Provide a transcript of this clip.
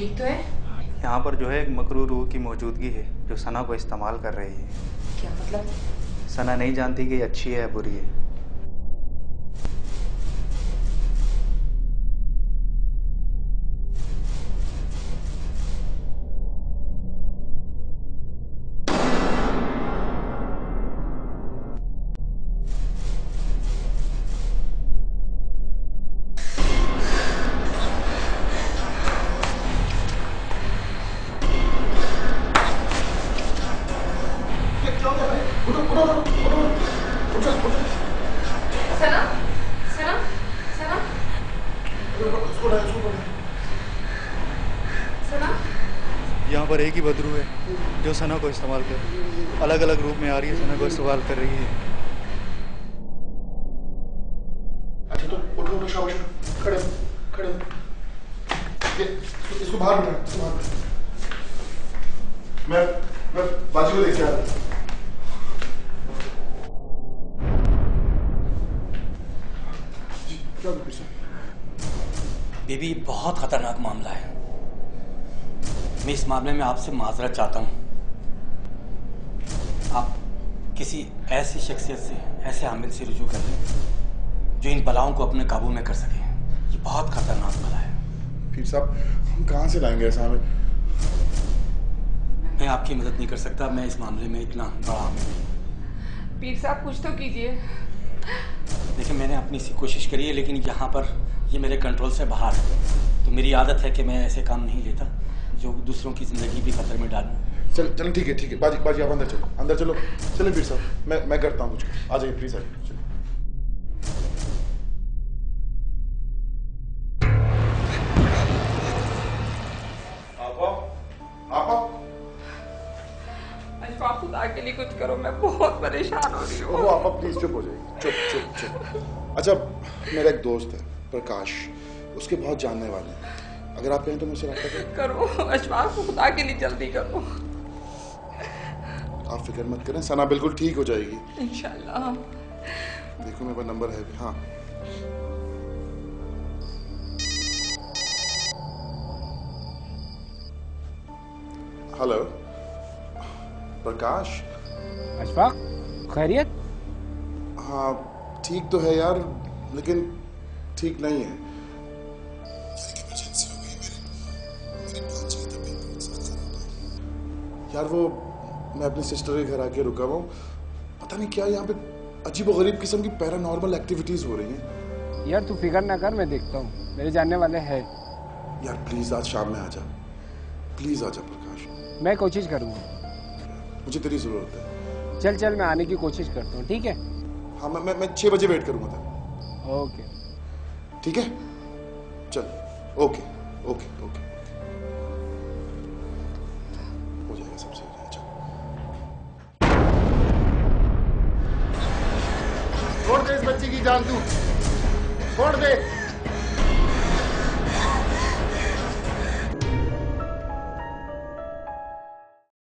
ठीक तो है? यहाँ पर जो है एक मकरूर रूह की मौजूदगी है जो सना को इस्तेमाल कर रही है। क्या मतलब? सना नहीं जानती कि ये अच्छी है या बुरी है। सना, सना, सना, सना। यहाँ पर एक ही बदरू है जो सना को इस्तेमाल कर अलग अलग रूप में आ रही है, सना को इस्तेमाल कर रही है। अच्छा तो उठो शाबाश, खड़े खड़े। इसको बाहर बिठा, इसको बाहर बिठा। मैं बाजी को लेके आ रहा हूँ। बीबी, बहुत खतरनाक मामला है। मैं इस मामले में आपसे माजरत चाहता हूँ। आप किसी ऐसी शख्सियत से, ऐसे आमिल से रुजू कर लें जो इन बलाओं को अपने काबू में कर सके। ये बहुत खतरनाक बला है। पीर साहब, हम कहाँ से लाएंगे ऐसा आमिल? मैं आपकी मदद नहीं कर सकता। मैं इस मामले में इतना बड़ा आमिल नहीं। पीर साहब कुछ तो कीजिए। देखिए, मैंने अपनी सी कोशिश करी है, लेकिन यहाँ पर ये मेरे कंट्रोल से बाहर है। तो मेरी आदत है कि मैं ऐसे काम नहीं लेता जो दूसरों की जिंदगी भी खतरे में डालूं। चल ठीक है। बाजी आप अंदर चलो चले पीर साहब, मैं करता हूँ कुछ। आ जाइए प्लीज, आइए। अशफाक, खुदा के लिए कुछ करो, मैं बहुत परेशान हो रही हूँ। ओहो आपा प्लीज चुप हो जाइए, चुप। अच्छा, मेरा एक दोस्त है प्रकाश, उसके बहुत जानने वाले हैं। अगर आप कहें तो मुझसे रब्ता करो अशफाक, खुदा के लिए जल्दी करो। आप फिक्र मत करें, सना बिल्कुल ठीक हो जाएगी इंशाल्लाह। देखो मेरे पास नंबर है भी। हाँ, हेलो प्रकाश। अशफाक, खैरियत? हाँ ठीक तो है यार, लेकिन ठीक नहीं है। यार वो मैं अपनी सिस्टर के घर आके रुका हुआ हूँ, पता नहीं क्या यहाँ पे अजीबोगरीब किस्म की पैरानॉर्मल एक्टिविटीज हो रही हैं। यार तू फिक्र ना कर, मैं देखता हूँ, मेरे जानने वाले हैं। यार प्लीज आज शाम में आ जा, प्लीज आ जा प्रकाश। मैं कोशिश करूँगा, मुझे तेरी जरूरत है। चल मैं आने की कोशिश करता हूँ, ठीक है? हाँ मैं 6 बजे वेट करूंगा था। ओके ठीक है, चल। ओके ओके ओके, हो जाएगा, सबसे हो जाएगा। चल छोड़ दे इस बच्ची की जान, तू छोड़ दे।